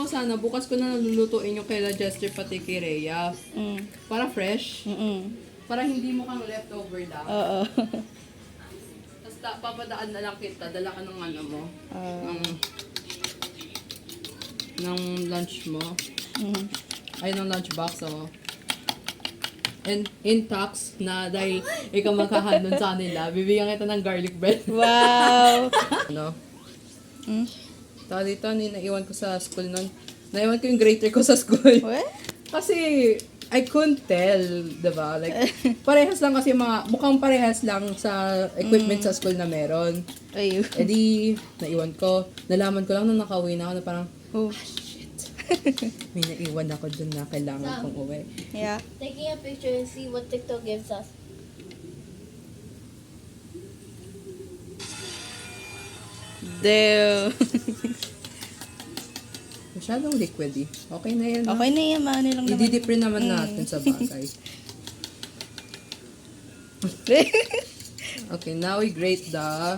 ako sana, bukas ko na nalulutuin yung kay Jester pati kay Rhea. Para fresh. Para hindi mo kang leftover lang. Oo. Tapos papadaan na lang kita, dala ka ng ano mo. Ng lunch mo. Ay, ng lunch box, oh. And in tax na dahil ikaw magkakanon sa kanila, bibigyan kita ng garlic bread. Wow! Ano? Dito, naiwan ko sa school nun. Naiwan ko yung grater ko sa school. What? Kasi, I couldn't tell, diba? Like, parehas lang kasi mukhang parehas lang sa equipment sa school na meron. Ayun. E di, naiwan ko. Nalaman ko lang nung nakauwi na ako na parang, Oh. may naiwan ako dun na kailangan kong uwi. Yeah. Taking a picture and see what TikTok gives us. Damn. Masyadong liquid eh. Okay na yan. Okay na yan, ano lang naman. I-dip rin naman natin sa bagay. Okay, now we grate the...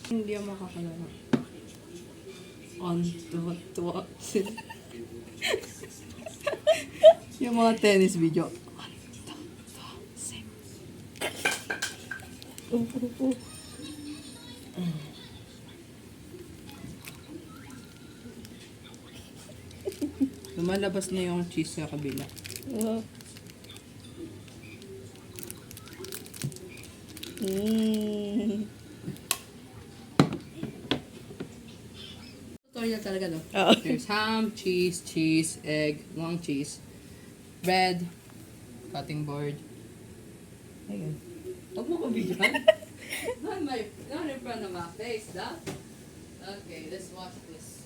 Hindi ako makakalala. On to yung mga tennis video. 1, 2, 3. Lumalabas na yung cheese sa kabila. Wow. Tutorial talaga, no? Oo. There's ham, cheese, egg, long cheese, bread, cutting board. Ayun. Huwag mo ko videoan. Not in front of my face, that. Okay, let's watch this.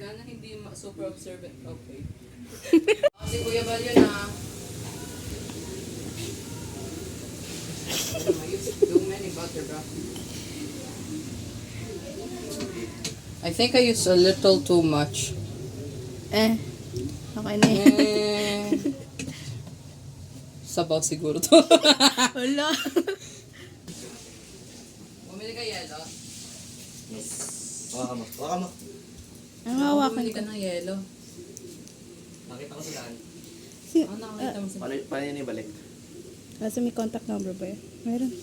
Sana hindi super observant. Okay. Si Kuya Bal yun, ha? I used too many butter, bro. I think I used a little too much. Okay na yan. Sabaw siguro to. Wala. Bumili ka yelo? Waka mo. Waka mo. Ang hawakan Bumili ko. ka ng yelo. Nakita ko sila. Nakakita mo sa... Paano yun ibalik? Kasi may contact number ba yun? Meron.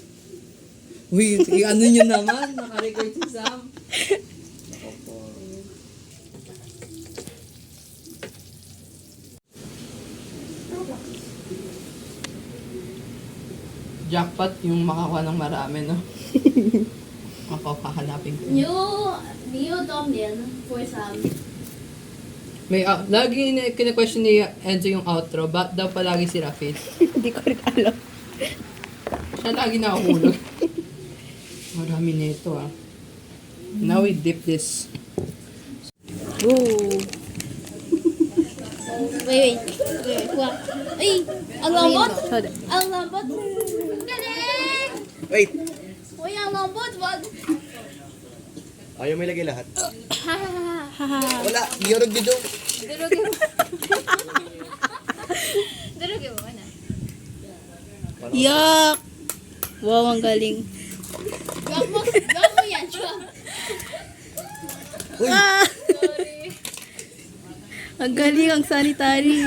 Uy, ano nyo naman? Naka-record si Sam. Opo. Jackpot yung makakuha ng marami, no? Ako, kahanapin ko. New Tom Yen for Sam. May, lagi kina-question ni Enzo yung outro. Ba't daw palagi si Rafid? Hindi ko rin alam. Siya lagi nakahulog. Marami nito, ah. Now we dip this. Ooh. Wait. What? Ay! Ang lambot! Sorry. Ang lambot! Galing! Wait! Uy, ang lambot! Wag! Ayaw may lagay lahat. Haha. Wala! Yorog dito! Durugin mo. Durugin mo na. Yuck! Wow, ang galing. Gawag mo yan, siya. Uy! Sorry. Ang galing, ang sanitary.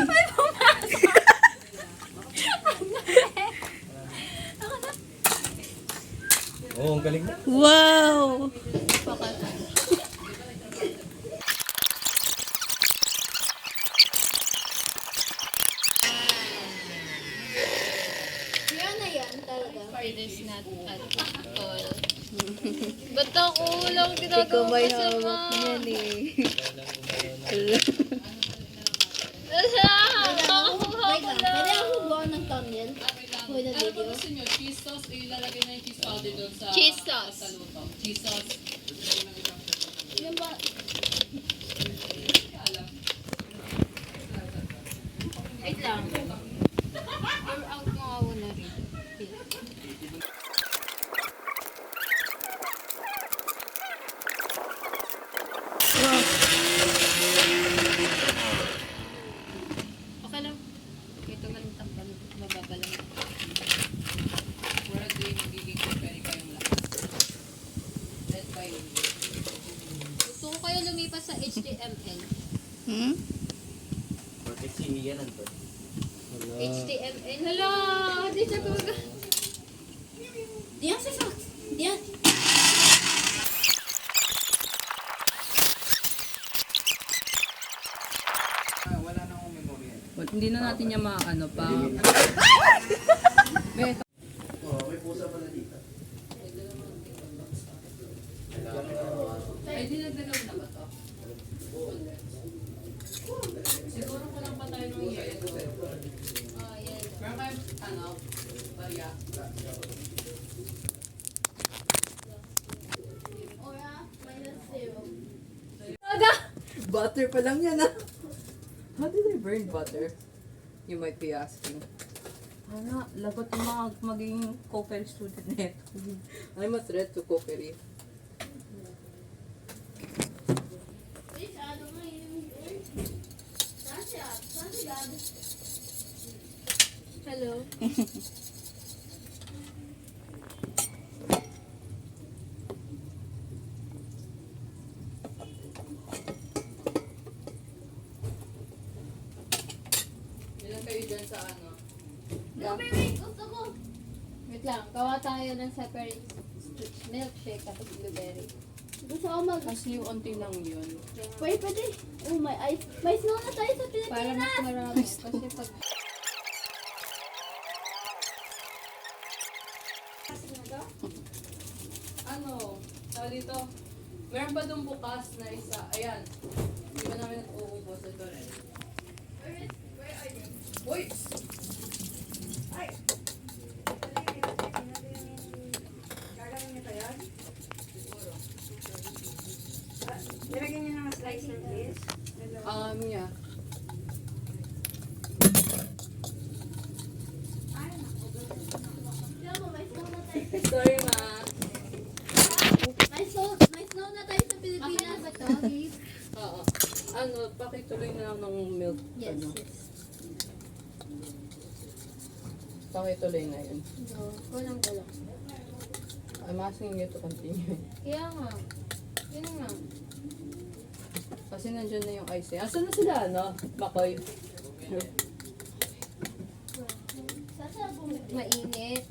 Oo, ang galing na. Wow! Yan na yan talaga. It is not at all. Ba't ako lang Ikaw ginagawa may ko sa hawak niyan eh. Wait lang, pwede ako gawa ng thumbnail for the video. Gusto nyo, cheese sauce, ilalagay na yung cheese powder doon sa... Cheese sauce. Sa luto. Cheese sauce. Yan ba? Wait lang. Pour out mo ako na rin. Okay lang. Ito man takpan. Mababa lang. Ready? sa HTML. Hmm? Bakit si Ian nandun? HTML. Hala! Hindi siya talaga. Diyan sa socks. Diyan. Hindi na natin niya maano pa. Beto. Ay, dinagdalaw na ba to? Siguro ko lang pa tayo ng yellow. Oh, yan. Meron kayo, ano, barya? Ora, -0. Butter pa lang yan, ah. How did I burn butter? You might be asking. Ano, lagot yung mga maging cookery student na ito. I'm a threat to cookery. Hello. Ilan kayo dyan sa ano? Blueberry, gusto ko. Wait lang, gawa tayo ng separate milkshake tapos blueberry. Gusto ko mag... Kasi yung unti lang yun. Pwede. Oh, may ice. May snow na tayo sa Pilipinas. Para mas marami. Kasi pag... Ano, tawag dito, meron pa doon bukas na isa. Ayan. Hindi ba namin uuubos ito rin? Where are they? Uy! Nilagyan niyo ng slice ng fish. Yeah. Tiyan mo, may snow na tayo. Sorry, ma. May snow na tayo sa Pilipinas. Ba ito? Oo. Ano, pakituloy na lang ng milk. Yes, Ano. yes. Pakituloy na yun. No, kulang. I'm asking you to continue. Kaya nga. Yun nga. Kasi nandiyan na yung ice. Asan na sila, ano? Makoy. Mainit.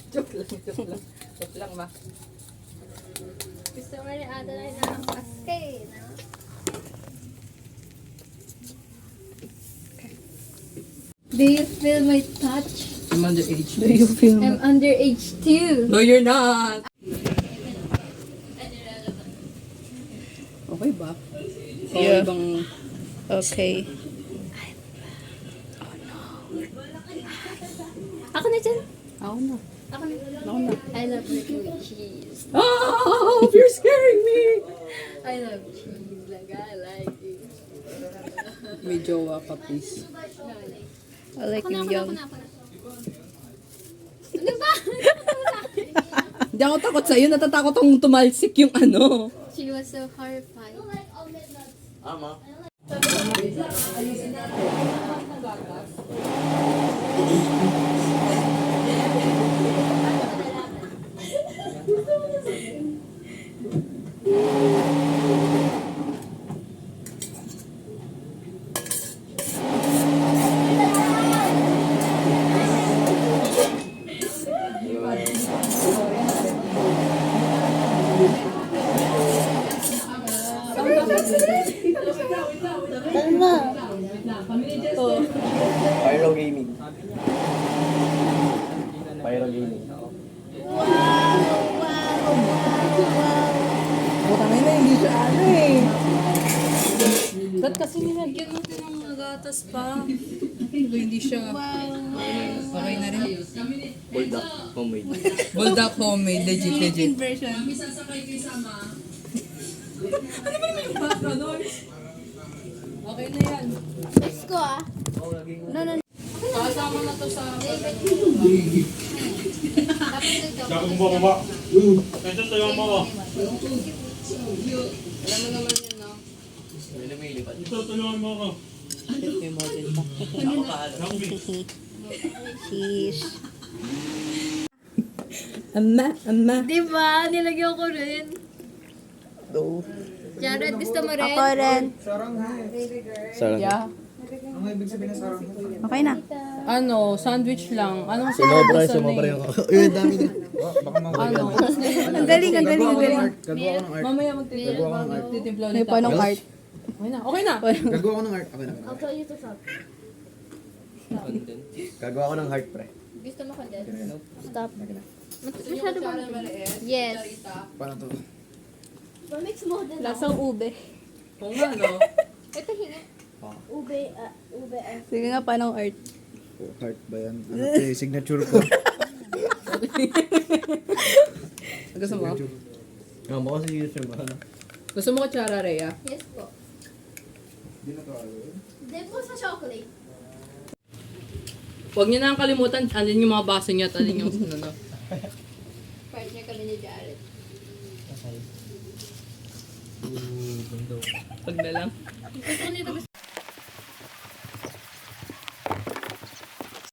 Joke lang. Joke lang, ma. Gusto mo rin ata na nakakaske, no? Do you feel my touch? I'm underage. Do you feel I'm underage too. No, you're not! Okay ba? O Yeah. ibang... okay? Ako na dyan. Ako na. Ako na. Ako na. I love working with cheese. Oh! You're scaring me! I love cheese. Like, I like it. May jowa ka, please. I like him young. Ano ba? Hindi ako takot sa'yo. Natatakot akong tumalsik yung ano. She was so horrified. Ama. Pyro Gaming. Pyro Gaming. Buta na hindi siya ano eh. Ba't kasi nilagyan natin ng gatas pa? Hindi siya. Okay na rin. Bulldog homemade. Bulldog homemade. Legit. version. Ano ba naman yung background noise? Okay na yan. Let's go ah. Kasama na to sa... Tapos ito. Jago mo ba? Ito tayo mo ba? Alam mo naman yun, no? May lumilipad. Ito tulungan mo ako. May model pa. Ako pahala. Jago B. Sheesh. Ama. Diba? Nilagyan ko rin. go. Jared, gusto mo rin? Ako rin. Sarang. Yeah. Okay na. Ano, sandwich lang. Anong Sumobra, sinabi sumobra sa yung ako. Yun, dami din. Ano? Ang galing, ang galing, ang galing. Mamaya magtitimpla May ulit panong ako. art. Okay na, okay na. Gagawa ko ng heart. Okay na. I'll tell you to stop. Gagawa ko ng heart, pre. Gusto mo condense? Stop. Masyado ba? Yes. Paano to? Mix mo din Lasang ube. Kung ano, Ito hingi. Ube, ube. Sige nga, panong art. Oh, heart ba yan? Ano to eh, signature ko. gusto mo? Nga mo kasi yun sir, mahal. Gusto mo kutsara, Rhea? Yes po. Hindi na to alo. Dip mo sa chocolate. Huwag niyo na kalimutan, alin yung mga baso niya at alin yung ano. Partner kami ni Jared. Pag na lang. Gusto nito